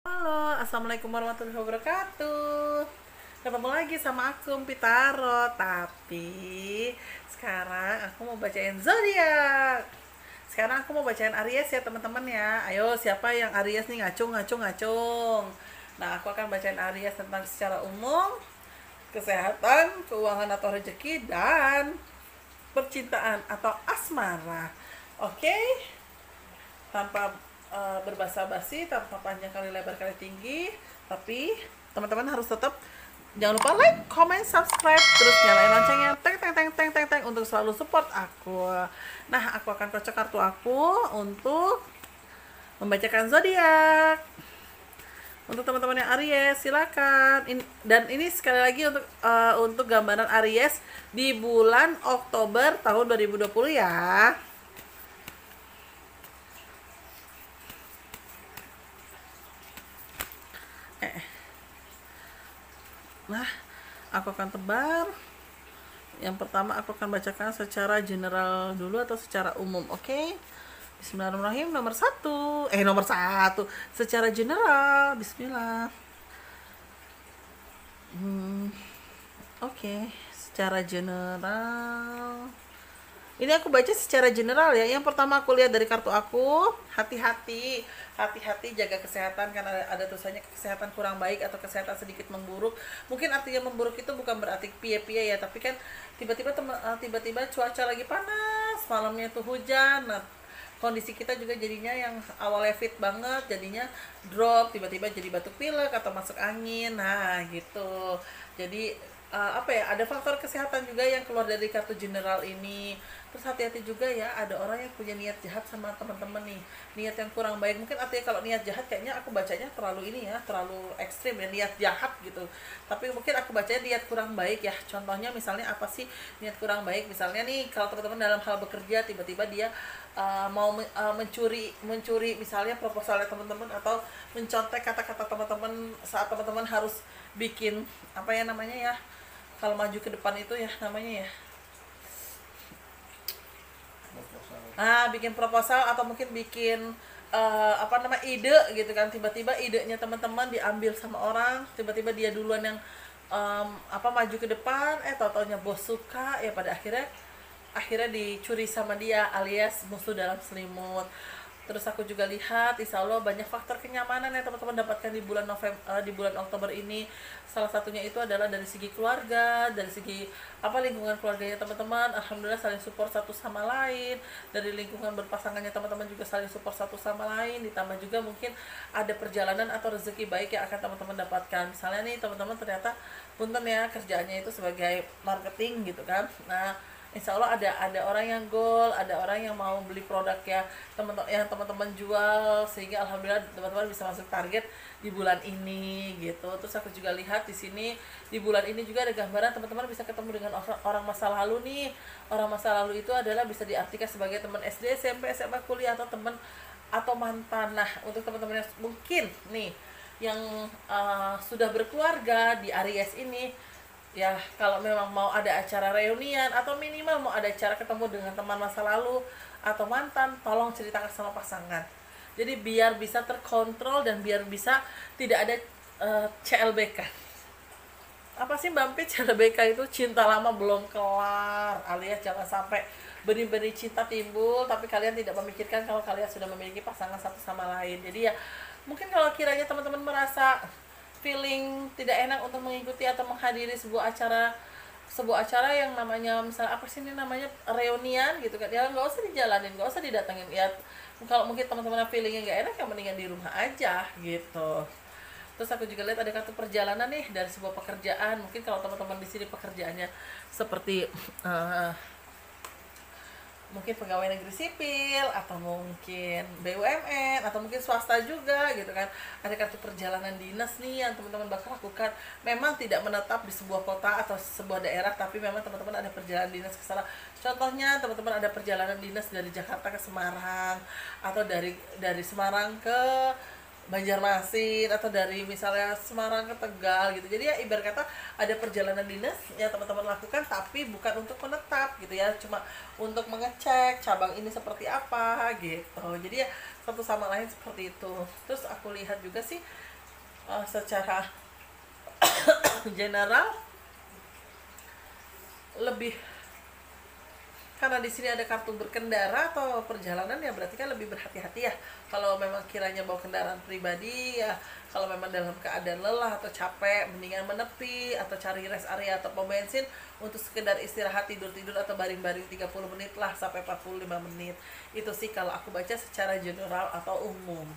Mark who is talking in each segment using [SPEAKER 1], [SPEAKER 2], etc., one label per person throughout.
[SPEAKER 1] Halo, assalamualaikum warahmatullahi wabarakatuh. Ketemu lagi sama aku Pitaro, tapi sekarang aku mau bacain zodiak. Sekarang aku mau bacain Aries ya teman-teman ya. Ayo, siapa yang Aries nih, ngacung ngacung ngacung. Nah, aku akan bacain Aries tentang secara umum, kesehatan, keuangan atau rezeki, dan percintaan atau asmara. Oke? Tanpa berbasa-basi, tanpa panjang kali lebar kali tinggi, tapi teman-teman harus tetap jangan lupa like, comment, subscribe, terus nyalain loncengnya, teng teng teng teng teng teng untuk selalu support aku. Nah, aku akan kocok kartu aku untuk membacakan zodiak. Untuk teman-teman yang Aries, silakan. Dan ini sekali lagi untuk gambaran Aries di bulan Oktober tahun 2020 ya. Nah, aku akan tebar. Yang pertama aku akan bacakan secara general dulu atau secara umum, oke? Bismillahirrahmanirrahim. Nomor satu, secara general. Bismillah. Oke, secara general. Ini aku baca secara general ya. Yang pertama aku lihat dari kartu aku, hati-hati, hati-hati jaga kesehatan karena ada tulisannya kesehatan kurang baik atau kesehatan sedikit memburuk. Mungkin artinya memburuk itu bukan berarti pie-pie ya, tapi kan tiba-tiba cuaca lagi panas, malamnya tuh hujan. Nah, kondisi kita juga jadinya yang awalnya fit banget jadinya drop, tiba-tiba jadi batuk pilek atau masuk angin. Nah, gitu. Jadi apa ya, ada faktor kesehatan juga yang keluar dari kartu general ini. Terus hati-hati juga ya, ada orang yang punya niat jahat sama teman-teman nih, niat yang kurang baik. Mungkin artinya kalau niat jahat kayaknya aku bacanya terlalu ini ya, terlalu ekstrim ya, niat jahat gitu. Tapi mungkin aku bacanya niat kurang baik ya. Contohnya misalnya apa sih niat kurang baik? Misalnya nih, kalau teman-teman dalam hal bekerja tiba-tiba dia mencuri misalnya proposalnya teman-teman, atau mencontek kata-kata teman-teman saat teman-teman harus bikin apa ya namanya ya, kalau maju ke depan itu ya namanya ya, bikin proposal atau mungkin bikin apa nama ide gitu kan. Tiba-tiba idenya teman-teman diambil sama orang, tiba-tiba dia duluan yang maju ke depan, tau-taunya bos suka ya, pada akhirnya dicuri sama dia, alias musuh dalam selimut. Terus aku juga lihat, insya Allah banyak faktor kenyamanan yang teman-teman dapatkan di di bulan Oktober ini. Salah satunya itu adalah dari segi keluarga, dari segi lingkungan keluarganya teman-teman. Alhamdulillah saling support satu sama lain. Dari lingkungan berpasangannya teman-teman juga saling support satu sama lain. Ditambah juga mungkin ada perjalanan atau rezeki baik yang akan teman-teman dapatkan. Misalnya nih teman-teman ternyata punten ya, kerjaannya itu sebagai marketing gitu kan. Nah, insya Allah ada orang yang goal, ada orang yang mau beli produk ya teman-teman jual, sehingga alhamdulillah teman-teman bisa masuk target di bulan ini gitu. Terus aku juga lihat di sini di bulan ini juga ada gambaran teman-teman bisa ketemu dengan orang masa lalu nih. Orang masa lalu itu adalah bisa diartikan sebagai teman SD, SMP, SMA, kuliah, atau teman atau mantan. Nah, untuk teman-teman yang mungkin nih yang sudah berkeluarga di Aries ini ya, kalau memang mau ada acara reunian atau minimal mau ada acara ketemu dengan teman masa lalu atau mantan, tolong ceritakan sama pasangan. Jadi biar bisa terkontrol dan biar bisa tidak ada CLBK. Apa sih Mbak Pi, CLBK itu cinta lama belum kelar, alias jangan sampai benih-benih cinta timbul tapi kalian tidak memikirkan kalau kalian sudah memiliki pasangan satu sama lain. Jadi ya mungkin kalau kiranya teman-teman merasa feeling tidak enak untuk mengikuti atau menghadiri sebuah acara yang namanya misalnya apa sih ini namanya reunian gitu kan, ya nggak usah dijalanin, nggak usah didatengin ya. Kalau mungkin teman-teman feelingnya nggak enak, ya mendingan di rumah aja gitu. Terus aku juga lihat ada kartu perjalanan nih dari sebuah pekerjaan. Mungkin kalau teman-teman di sini pekerjaannya seperti mungkin pegawai negeri sipil, atau mungkin BUMN, atau mungkin swasta juga gitu kan, ada kartu perjalanan dinas nih yang teman-teman bakal lakukan. Memang tidak menetap di sebuah kota atau sebuah daerah, tapi memang teman-teman ada perjalanan dinas ke sana. Contohnya teman-teman ada perjalanan dinas dari Jakarta ke Semarang, atau dari Semarang ke Banjarmasin, atau dari misalnya Semarang ke Tegal gitu. Jadi ya ibarat kata ada perjalanan dinas yang teman-teman lakukan, tapi bukan untuk menetap gitu ya, cuma untuk mengecek cabang ini seperti apa gitu. Jadi ya satu sama lain seperti itu. Terus aku lihat juga sih secara general lebih, karena di sini ada kartu berkendara atau perjalanan, ya berarti kan lebih berhati-hati ya. Kalau memang kiranya bawa kendaraan pribadi ya, kalau memang dalam keadaan lelah atau capek, mendingan menepi atau cari rest area atau pom bensin untuk sekedar istirahat, tidur-tidur atau baring-baring 30 menit lah sampai 45 menit. Itu sih kalau aku baca secara general atau umum.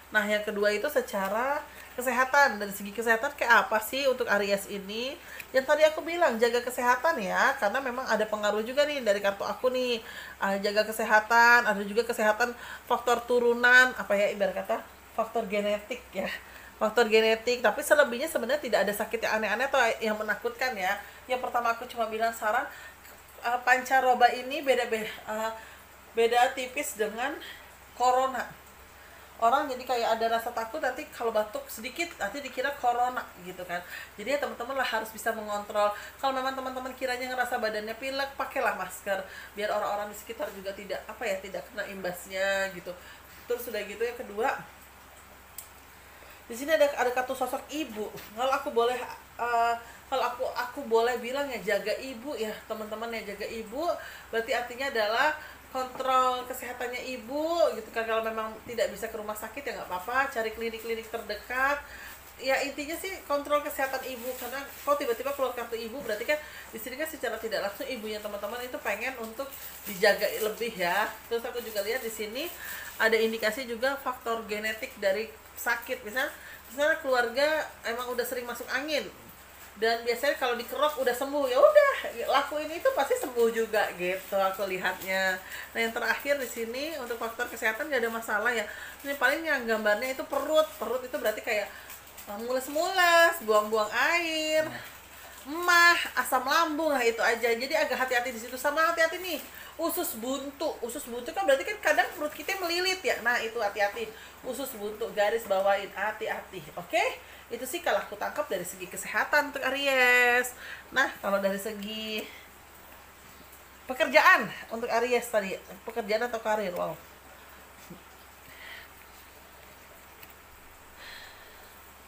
[SPEAKER 1] Nah, yang kedua itu secara kesehatan. Dari segi kesehatan kayak apa sih untuk Aries ini? Yang tadi aku bilang jaga kesehatan ya, karena memang ada pengaruh juga nih dari kartu aku nih. Jaga kesehatan, ada juga kesehatan faktor turunan, apa ya ibarat kata faktor genetik ya. Faktor genetik, tapi selebihnya sebenarnya tidak ada sakit yang aneh-aneh atau yang menakutkan ya. Yang pertama aku cuma bilang saran, pancaroba ini beda tipis dengan corona. Orang jadi kayak ada rasa takut nanti kalau batuk sedikit nanti dikira corona gitu kan. Jadi ya teman-teman lah harus bisa mengontrol. Kalau memang teman-teman kiranya ngerasa badannya pilek, pakailah masker biar orang-orang di sekitar juga tidak tidak kena imbasnya gitu. Terus udah gitu, yang kedua, di sini ada kartu sosok ibu. Kalau aku boleh kalau aku boleh bilang ya, jaga ibu ya teman-teman ya, jaga ibu berarti artinya adalah kontrol kesehatannya ibu gitu kan. Kalau memang tidak bisa ke rumah sakit ya nggak apa-apa, cari klinik-klinik terdekat. Ya intinya sih kontrol kesehatan ibu, karena kalau tiba-tiba keluar kartu ibu berarti kan di sini kan secara tidak langsung ibunya teman-teman itu pengen untuk dijaga lebih ya. Terus aku juga lihat di sini ada indikasi juga faktor genetik dari sakit, misalnya keluarga emang udah sering masuk angin dan biasanya kalau dikerok udah sembuh, ya udah lakuin itu pasti sembuh juga gitu aku lihatnya. Nah, yang terakhir di sini untuk faktor kesehatan gak ada masalah ya. Ini paling yang gambarnya itu perut itu berarti kayak mules-mules, buang-buang air, emah, asam lambung, lah itu aja. Jadi agak hati-hati di situ. Sama hati-hati nih usus buntu kan berarti kan kadang perut kita melilit ya. Nah itu hati-hati, usus buntu garis bawain, hati-hati. Oke, itu sih kalau aku tangkap dari segi kesehatan untuk Aries. Nah, kalau dari segi pekerjaan untuk Aries tadi, pekerjaan atau karir, wow.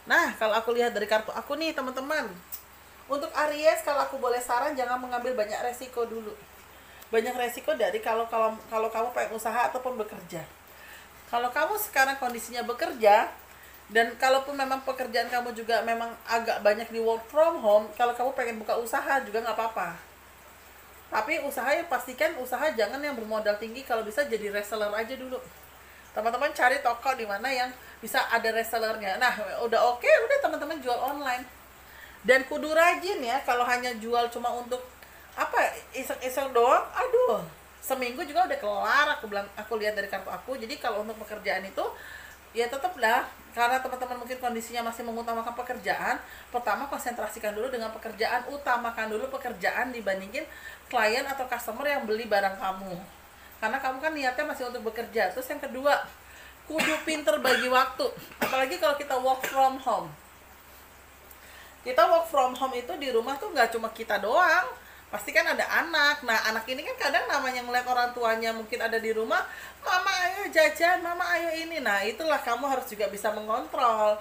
[SPEAKER 1] Nah, kalau aku lihat dari kartu aku nih teman-teman, untuk Aries kalau aku boleh saran, jangan mengambil banyak resiko dulu. Banyak resiko dari kalau kamu pengen usaha ataupun bekerja. Kalau kamu sekarang kondisinya bekerja, dan kalaupun memang pekerjaan kamu juga memang agak banyak di work from home, kalau kamu pengen buka usaha juga nggak apa-apa. Tapi usaha yang pastikan usaha jangan yang bermodal tinggi, kalau bisa jadi reseller aja dulu. Teman-teman cari toko di mana yang bisa ada resellernya. Nah, udah oke, udah teman-teman jual online. Dan kudu rajin ya, kalau hanya jual cuma untuk iseng-iseng doang, aduh, seminggu juga udah kelar. Aku lihat dari kartu aku. Jadi kalau untuk pekerjaan itu ya tetaplah, karena teman-teman mungkin kondisinya masih mengutamakan pekerjaan, pertama konsentrasikan dulu dengan pekerjaan, utamakan dulu pekerjaan dibandingin klien atau customer yang beli barang kamu, karena kamu kan niatnya masih untuk bekerja. Terus yang kedua, kudu pinter bagi waktu, apalagi kalau kita work from home. Kita work from home itu di rumah tuh nggak cuma kita doang, pasti kan ada anak. Nah, anak ini kan kadang namanya ngeliat orang tuanya mungkin ada di rumah, mama ayo jajan, mama ayo ini. Nah, itulah kamu harus juga bisa mengontrol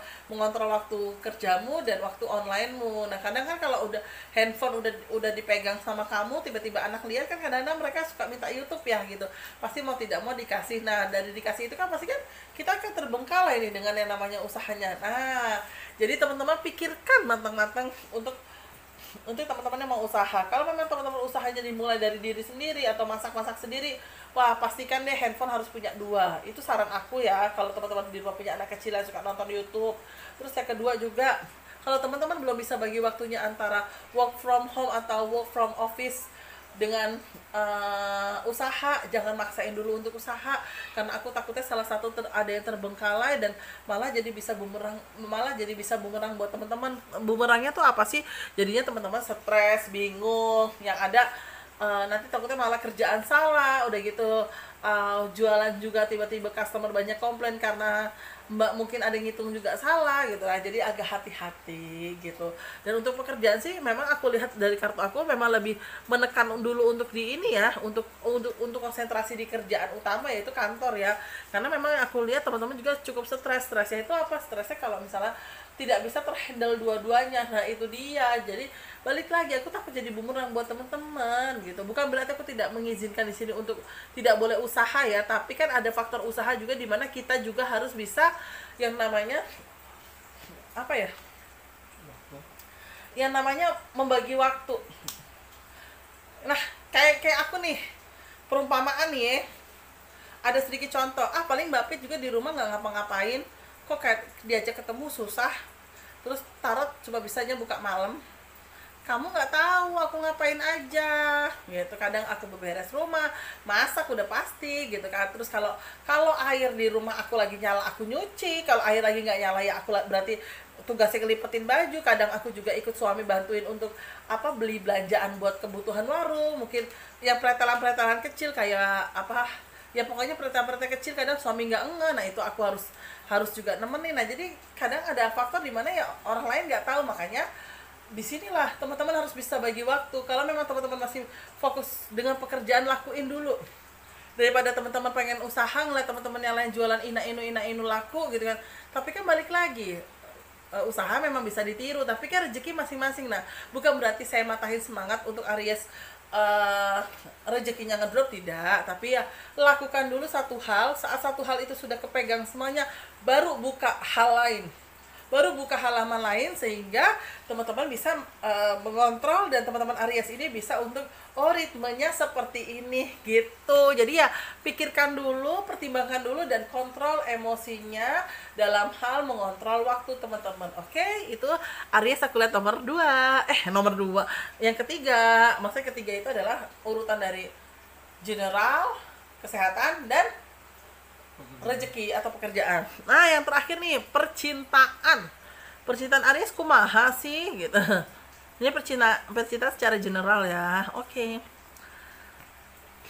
[SPEAKER 1] waktu kerjamu dan waktu onlinemu. Nah, kadang kan kalau udah handphone udah dipegang sama kamu, tiba-tiba anak lihat kan kadang-kadang mereka suka minta YouTube ya gitu. Pasti mau tidak mau dikasih. Nah, dari dikasih itu kan pasti kan kita akan terbengkalai ini dengan yang namanya usahanya. Nah, jadi teman-teman pikirkan matang-matang untuk teman-teman yang mau usaha. Kalau memang teman-teman usahanya dimulai dari diri sendiri atau masak-masak sendiri, wah pastikan deh handphone harus punya 2. Itu saran aku ya, kalau teman-teman di rumah punya anak kecil yang suka nonton YouTube. Terus yang kedua juga, kalau teman-teman belum bisa bagi waktunya antara work from home atau work from office dengan usaha, jangan maksain dulu untuk usaha, karena aku takutnya salah satu ada yang terbengkalai dan malah jadi bisa bumerang buat teman-teman. Bumerangnya tuh apa sih? Jadinya teman-teman stres, bingung, yang ada nanti takutnya malah kerjaan salah, udah gitu jualan juga tiba-tiba customer banyak komplain karena mbak mungkin ada yang ngitung juga salah gitu lah. Jadi agak hati-hati gitu. Dan untuk pekerjaan sih memang aku lihat dari kartu aku memang lebih menekan dulu untuk di ini ya, untuk konsentrasi di kerjaan utama, yaitu kantor ya. Karena memang aku lihat teman-teman juga cukup stresnya itu apa? Stresnya kalau misalnya tidak bisa terhandle dua-duanya. Nah itu dia, jadi balik lagi aku takut jadi bumerang buat teman-teman gitu. Bukan berarti aku tidak mengizinkan di sini untuk tidak boleh usaha ya, tapi kan ada faktor usaha juga di mana kita juga harus bisa yang namanya apa ya, yang namanya membagi waktu. Nah kayak aku nih, perumpamaan nih ya, ada sedikit contoh. Paling Mbak Pit juga di rumah nggak ngapa-ngapain, kok kayak diajak ketemu susah, terus tarot cuma bisanya buka malam, kamu nggak tahu aku ngapain aja gitu. Kadang aku beberes rumah, masak udah pasti gitu kan. Terus kalau kalau air di rumah aku lagi nyala, aku nyuci. Kalau air lagi nggak nyala ya aku berarti tugasnya ngelipetin baju. Kadang aku juga ikut suami bantuin untuk beli belanjaan buat kebutuhan warung, mungkin yang pretelan kecil kayak ya pokoknya perintah-perintah kecil. Kadang suami nggak nah itu aku harus juga nemenin. Nah jadi kadang ada faktor dimana ya orang lain nggak tahu. Makanya disinilah teman-teman harus bisa bagi waktu. Kalau memang teman-teman masih fokus dengan pekerjaan, lakuin dulu, daripada teman-teman pengen usaha ngeliat teman-teman yang lain jualan ina inu laku gitu kan. Tapi kan balik lagi, usaha memang bisa ditiru, tapi kan rezeki masing-masing. Nah bukan berarti saya matahin semangat untuk Aries rezekinya ngedrop, tidak. Tapi ya lakukan dulu satu hal. Saat satu hal itu sudah kepegang semuanya, baru buka hal lain, baru buka halaman lain, sehingga teman-teman bisa mengontrol, dan teman-teman Aries ini bisa untuk ritmenya seperti ini gitu. Jadi ya pikirkan dulu, pertimbangkan dulu, dan kontrol emosinya dalam hal mengontrol waktu teman-teman. Oke, itu Aries aku lihat nomor 2. Nomor 2. Yang ketiga, maksudnya ketiga itu adalah urutan dari general, kesehatan, dan rezeki atau pekerjaan. Nah yang terakhir nih, percintaan Aries kumaha sih gitu. Ini percintaan secara general ya. Oke.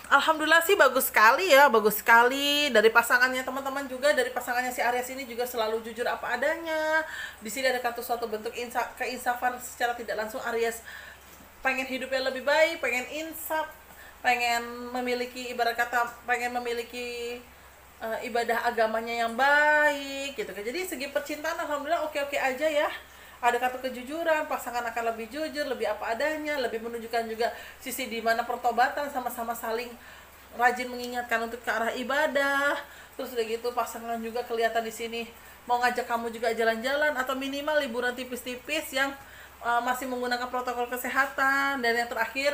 [SPEAKER 1] Alhamdulillah sih bagus sekali ya, bagus sekali. Dari pasangannya teman-teman juga, dari pasangannya si Aries ini juga selalu jujur apa adanya. Di sini ada suatu bentuk keinsafan secara tidak langsung. Aries pengen hidupnya lebih baik, pengen insaf, pengen memiliki, ibarat kata pengen memiliki ibadah agamanya yang baik gitu kan. Jadi segi percintaan alhamdulillah oke-oke aja ya. Ada kata kejujuran, pasangan akan lebih jujur, lebih apa adanya, lebih menunjukkan juga sisi di mana pertobatan, sama-sama saling rajin mengingatkan untuk ke arah ibadah. Terus udah gitu pasangan juga kelihatan di sini mau ngajak kamu juga jalan-jalan atau minimal liburan tipis-tipis yang masih menggunakan protokol kesehatan. Dan yang terakhir,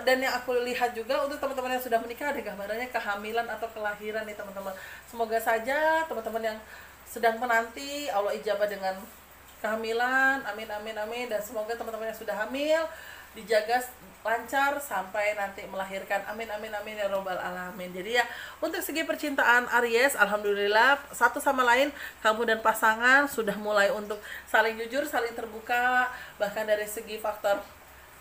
[SPEAKER 1] dan yang aku lihat juga untuk teman-teman yang sudah menikah, ada gambarannya kehamilan atau kelahiran nih teman-teman. Semoga saja teman-teman yang sedang menanti Allah ijabah dengan kehamilan, amin amin amin. Dan semoga teman-teman yang sudah hamil dijaga lancar sampai nanti melahirkan, amin amin amin ya robbal alamin. Jadi ya untuk segi percintaan Aries, alhamdulillah satu sama lain kamu dan pasangan sudah mulai untuk saling jujur, saling terbuka. Bahkan dari segi faktor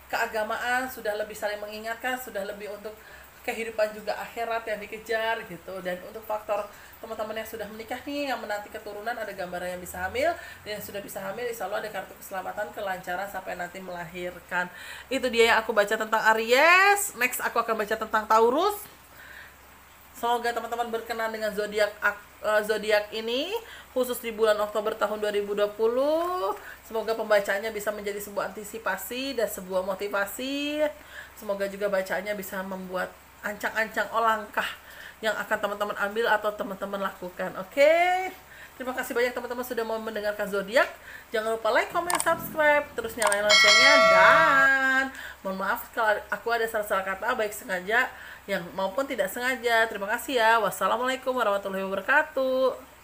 [SPEAKER 1] keagamaan sudah lebih saling mengingatkan, sudah lebih untuk kehidupan juga akhirat yang dikejar gitu. Dan untuk faktor teman-teman yang sudah menikah nih, yang menanti keturunan, ada gambaran yang bisa hamil, dan yang sudah bisa hamil insya Allah ada kartu keselamatan, kelancaran sampai nanti melahirkan. Itu dia yang aku baca tentang Aries. Next aku akan baca tentang Taurus. Semoga teman-teman berkenan dengan zodiak ini, khusus di bulan Oktober tahun 2020. Semoga pembacanya bisa menjadi sebuah antisipasi dan sebuah motivasi. Semoga juga bacaannya bisa membuat ancang-ancang langkah yang akan teman-teman ambil atau teman-teman lakukan. Oke. Terima kasih banyak teman-teman sudah mau mendengarkan zodiak. Jangan lupa like, comment, subscribe, terus nyalain loncengnya, dan mohon maaf kalau aku ada salah-salah kata baik sengaja yang maupun tidak sengaja. Terima kasih ya. Wassalamualaikum warahmatullahi wabarakatuh.